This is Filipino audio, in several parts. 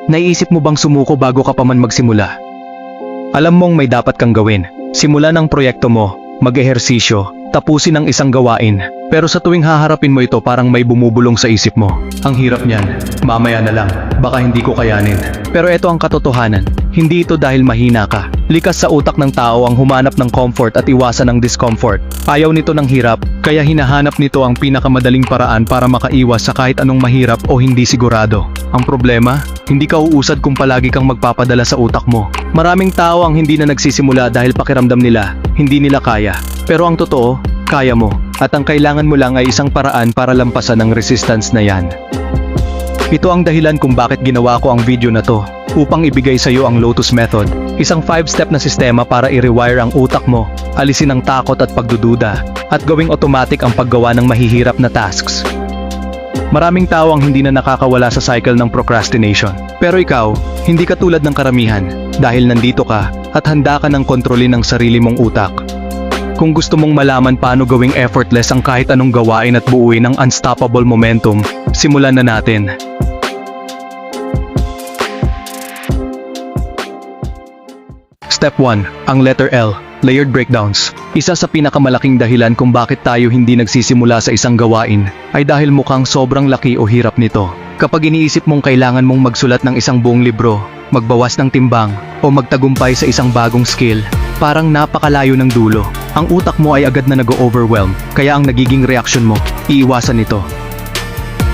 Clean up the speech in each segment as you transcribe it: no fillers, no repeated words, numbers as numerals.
Naiisip mo bang sumuko bago ka pa man magsimula? Alam mong may dapat kang gawin. Simulan ang proyekto mo, mag-ehersisyo, tapusin ang isang gawain. Pero sa tuwing haharapin mo ito parang may bumubulong sa isip mo. Ang hirap niyan, mamaya na lang, baka hindi ko kayanin. Pero ito ang katotohanan, hindi ito dahil mahina ka. Likas sa utak ng tao ang humanap ng comfort at iwasan ang discomfort. Ayaw nito ng hirap, kaya hinahanap nito ang pinakamadaling paraan para makaiwas sa kahit anong mahirap o hindi sigurado. Ang problema, hindi ka uusad kung palagi kang magpapadala sa utak mo. Maraming tao ang hindi na nagsisimula dahil pakiramdam nila, hindi nila kaya. Pero ang totoo, kaya mo. At ang kailangan mo lang ay isang paraan para lampasan ang resistance na yan. Ito ang dahilan kung bakit ginawa ko ang video na to, upang ibigay sa iyo ang Lotus Method. Isang 5-step na sistema para i-rewire ang utak mo, alisin ang takot at pagdududa, at gawing automatic ang paggawa ng mahihirap na tasks. Maraming tao ang hindi na nakakawala sa cycle ng procrastination. Pero ikaw, hindi ka tulad ng karamihan, dahil nandito ka, at handa ka ng kontrolin ang sarili mong utak. Kung gusto mong malaman paano gawing effortless ang kahit anong gawain at buuin ang unstoppable momentum, simulan na natin. Step 1. Ang letter L, Layered Breakdowns. Isa sa pinakamalaking dahilan kung bakit tayo hindi nagsisimula sa isang gawain, ay dahil mukhang sobrang laki o hirap nito. Kapag iniisip mong kailangan mong magsulat ng isang buong libro, magbawas ng timbang, o magtagumpay sa isang bagong skill, parang napakalayo ng dulo. Ang utak mo ay agad na nag-overwhelm, kaya ang nagiging reaksyon mo, iiwasan ito.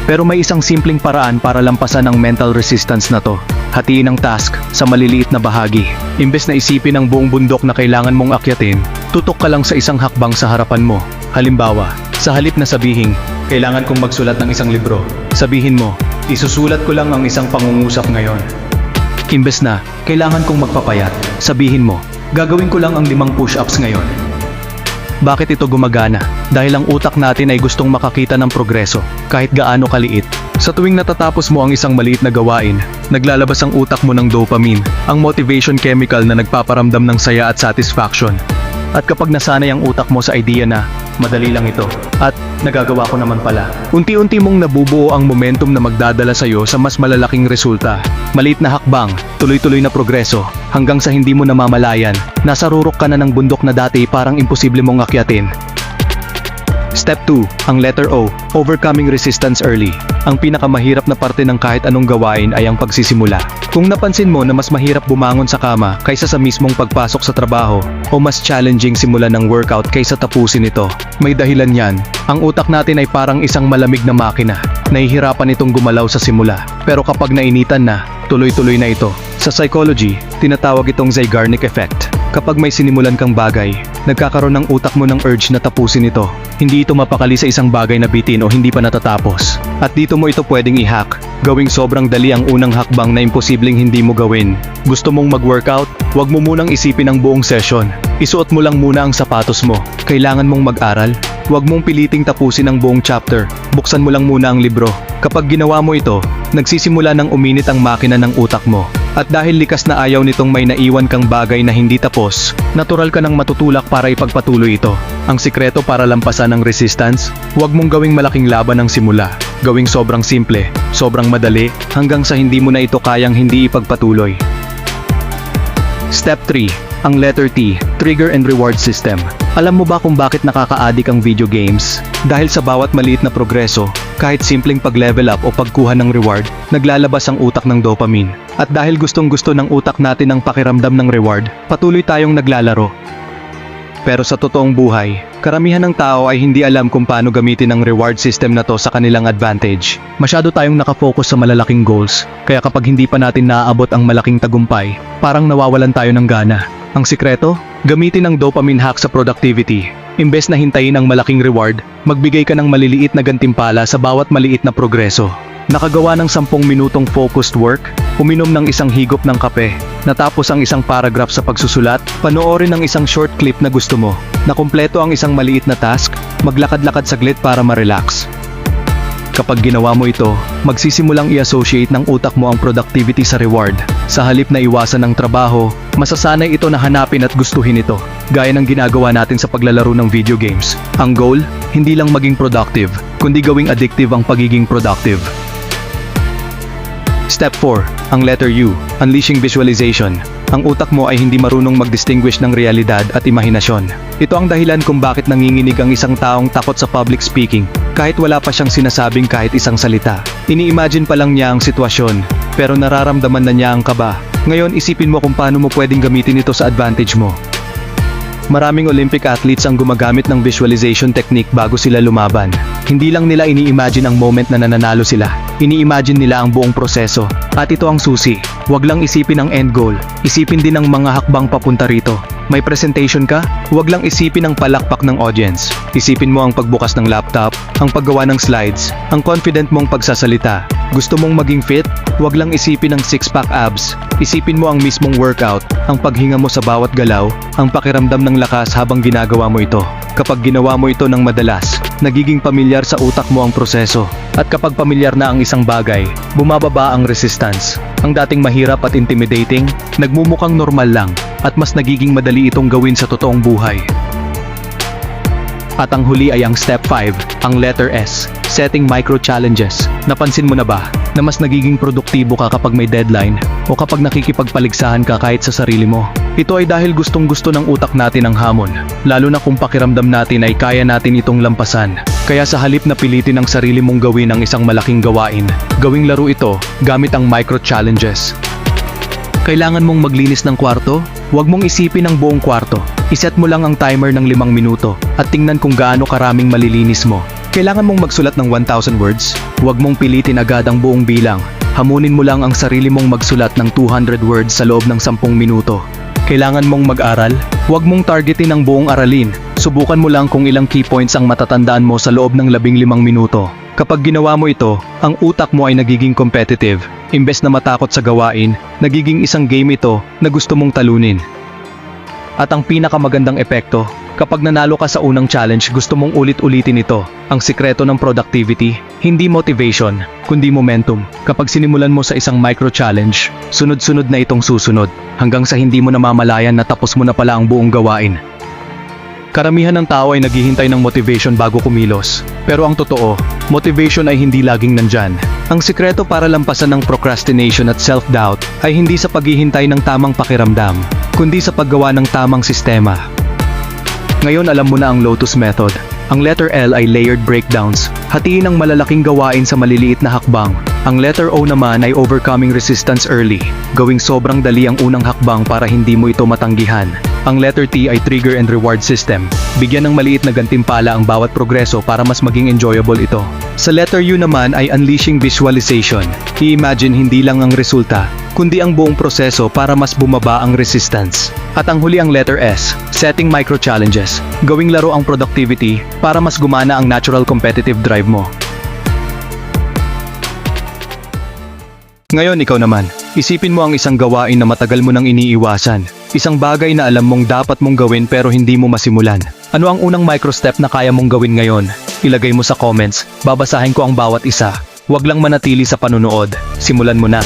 Pero may isang simpleng paraan para lampasan ang mental resistance na to. Hatiin ang task sa maliliit na bahagi. Imbes na isipin ang buong bundok na kailangan mong akyatin, tutok ka lang sa isang hakbang sa harapan mo. Halimbawa, sa halip na sabihin, kailangan kong magsulat ng isang libro, sabihin mo, isusulat ko lang ang isang pangungusap ngayon. Imbes na, kailangan kong magpapayat, sabihin mo, gagawin ko lang ang 5 push-ups ngayon. Bakit ito gumagana? Dahil ang utak natin ay gustong makakita ng progreso, kahit gaano kaliit. Sa tuwing natatapos mo ang isang maliit na gawain, naglalabas ang utak mo ng dopamine, ang motivation chemical na nagpaparamdam ng saya at satisfaction. At kapag nasanay ang utak mo sa idea na, madali lang ito, at nagagawa ko naman pala, unti-unti mong nabubuo ang momentum na magdadala sa iyo sa mas malalaking resulta. Maliit na hakbang, tuloy-tuloy na progreso, hanggang sa hindi mo namamalayan, nasa rurok ka na ng bundok na dati parang imposible mong akyatin. Step 2. Ang letter O, Overcoming Resistance Early. Ang pinakamahirap na parte ng kahit anong gawain ay ang pagsisimula. Kung napansin mo na mas mahirap bumangon sa kama kaysa sa mismong pagpasok sa trabaho, o mas challenging simulan ng workout kaysa tapusin ito, may dahilan yan. Ang utak natin ay parang isang malamig na makina. Nahihirapan itong gumalaw sa simula. Pero kapag nainitan na, tuloy-tuloy na ito. Sa psychology, tinatawag itong Zeigarnik Effect. Kapag may sinimulan kang bagay, nagkakaroon ng utak mo ng urge na tapusin ito. Hindi ito mapakali sa isang bagay na bitin o hindi pa natatapos. At dito mo ito pwedeng i-hack, gawing sobrang dali ang unang hakbang na imposibleng hindi mo gawin. Gusto mong mag-workout? Huwag mo munang isipin ang buong session. Isuot mo lang muna ang sapatos mo. Kailangan mong mag-aral? Huwag mong piliting tapusin ang buong chapter. Buksan mo lang muna ang libro. Kapag ginawa mo ito, nagsisimula ng uminit ang makina ng utak mo. At dahil likas na ayaw nitong may naiwan kang bagay na hindi tapos, natural ka nang matutulak para ipagpatuloy ito. Ang sikreto para lampasan ang resistance, huwag mong gawing malaking laban ng simula. Gawing sobrang simple, sobrang madali, hanggang sa hindi mo na ito kayang hindi ipagpatuloy. Step 3. Ang letter T, Trigger and Reward System. Alam mo ba kung bakit nakaka-addict ang video games? Dahil sa bawat maliit na progreso, kahit simpleng pag-level up o pagkuha ng reward, naglalabas ang utak ng dopamine. At dahil gustong-gusto ng utak natin ang pakiramdam ng reward, patuloy tayong naglalaro. Pero sa totoong buhay, karamihan ng tao ay hindi alam kung paano gamitin ang reward system na to sa kanilang advantage. Masyado tayong nakafocus sa malalaking goals, kaya kapag hindi pa natin naaabot ang malaking tagumpay, parang nawawalan tayo ng gana. Ang sikreto? Gamitin ang dopamine hack sa productivity. Imbes na hintayin ang malaking reward, magbigay ka ng maliliit na gantimpala sa bawat maliit na progreso. Nakagawa ng 10 minutong focused work, uminom ng isang higop ng kape, natapos ang isang paragraph sa pagsusulat, panoorin ang isang short clip na gusto mo, nakumpleto ang isang maliit na task, maglakad-lakad saglit para ma-relax. Kapag ginawa mo ito, magsisimulang i-associate ng utak mo ang productivity sa reward. Sa halip na iwasan ng trabaho, masasanay ito na hanapin at gustuhin ito, gaya ng ginagawa natin sa paglalaro ng video games. Ang goal, hindi lang maging productive, kundi gawing addictive ang pagiging productive. Step 4, ang letter U, unleashing visualization. Ang utak mo ay hindi marunong mag-distinguish ng realidad at imahinasyon. Ito ang dahilan kung bakit nanginginig ang isang taong takot sa public speaking, kahit wala pa siyang sinasabing kahit isang salita. Ini-imagine pa lang niya ang sitwasyon, pero nararamdaman na niya ang kaba. Ngayon isipin mo kung paano mo pwedeng gamitin ito sa advantage mo. Maraming Olympic athletes ang gumagamit ng visualization technique bago sila lumaban. Hindi lang nila ini-imagine ang moment na nananalo sila. Ini-imagine nila ang buong proseso. At ito ang susi. Huwag lang isipin ang end goal. Isipin din ang mga hakbang papunta rito. May presentation ka? Huwag lang isipin ang palakpak ng audience. Isipin mo ang pagbukas ng laptop, ang paggawa ng slides, ang confident mong pagsasalita. Gusto mong maging fit? Huwag lang isipin ang six-pack abs. Isipin mo ang mismong workout, ang paghinga mo sa bawat galaw, ang pakiramdam ng lakas habang ginagawa mo ito. Kapag ginawa mo ito ng madalas, nagiging pamilyar sa utak mo ang proseso. At kapag pamilyar na ang isang bagay, bumababa ang resistance. Ang dating mahirap at intimidating, nagmumukhang normal lang, at mas nagiging madali itong gawin sa totoong buhay. At ang huli ay ang step 5, ang letter S, setting micro challenges. Napansin mo na ba na mas nagiging produktibo ka kapag may deadline o kapag nakikipagpaligsahan ka kahit sa sarili mo? Ito ay dahil gustong-gusto ng utak natin ang hamon, lalo na kung pakiramdam natin ay kaya natin itong lampasan. Kaya sa halip na pilitin ang sarili mong gawin ang isang malaking gawain, gawing laro ito gamit ang micro challenges. Kailangan mong maglinis ng kwarto? Huwag mong isipin ang buong kwarto. Iset mo lang ang timer ng 5 minuto at tingnan kung gaano karaming malilinis mo. Kailangan mong magsulat ng 1,000 words? Huwag mong pilitin agad ang buong bilang. Hamunin mo lang ang sarili mong magsulat ng 200 words sa loob ng 10 minuto. Kailangan mong mag-aral? Huwag mong targetin ang buong aralin. Subukan mo lang kung ilang key points ang matatandaan mo sa loob ng 15 minuto. Kapag ginawa mo ito, ang utak mo ay nagiging competitive. Imbes na matakot sa gawain, nagiging isang game ito na gusto mong talunin. At ang pinakamagandang epekto, kapag nanalo ka sa unang challenge, gusto mong ulit-ulitin ito. Ang sikreto ng productivity, hindi motivation, kundi momentum. Kapag sinimulan mo sa isang micro-challenge, sunod-sunod na itong susunod, hanggang sa hindi mo namamalayan na tapos mo na pala ang buong gawain. Karamihan ng tao ay naghihintay ng motivation bago kumilos. Pero ang totoo, motivation ay hindi laging nandyan. Ang sikreto para lampasan ng procrastination at self-doubt ay hindi sa paghihintay ng tamang pakiramdam, kundi sa paggawa ng tamang sistema. Ngayon alam mo na ang Lotus Method. Ang letter L ay layered breakdowns. Hatiin ang malalaking gawain sa maliliit na hakbang. Ang letter O naman ay overcoming resistance early. Gawing sobrang dali ang unang hakbang para hindi mo ito matanggihan. Ang letter T ay trigger and reward system. Bigyan ng maliit na gantimpala ang bawat progreso para mas maging enjoyable ito. Sa letter U naman ay unleashing visualization. I-imagine hindi lang ang resulta, kundi ang buong proseso para mas bumaba ang resistance. At ang huli ang letter S, setting micro challenges. Gawing laro ang productivity para mas gumana ang natural competitive drive mo. Ngayon ikaw naman, isipin mo ang isang gawain na matagal mo nang iniiwasan. Isang bagay na alam mong dapat mong gawin pero hindi mo masimulan. Ano ang unang micro step na kaya mong gawin ngayon? Ilagay mo sa comments, babasahin ko ang bawat isa. Huwag lang manatili sa panunood. Simulan mo na.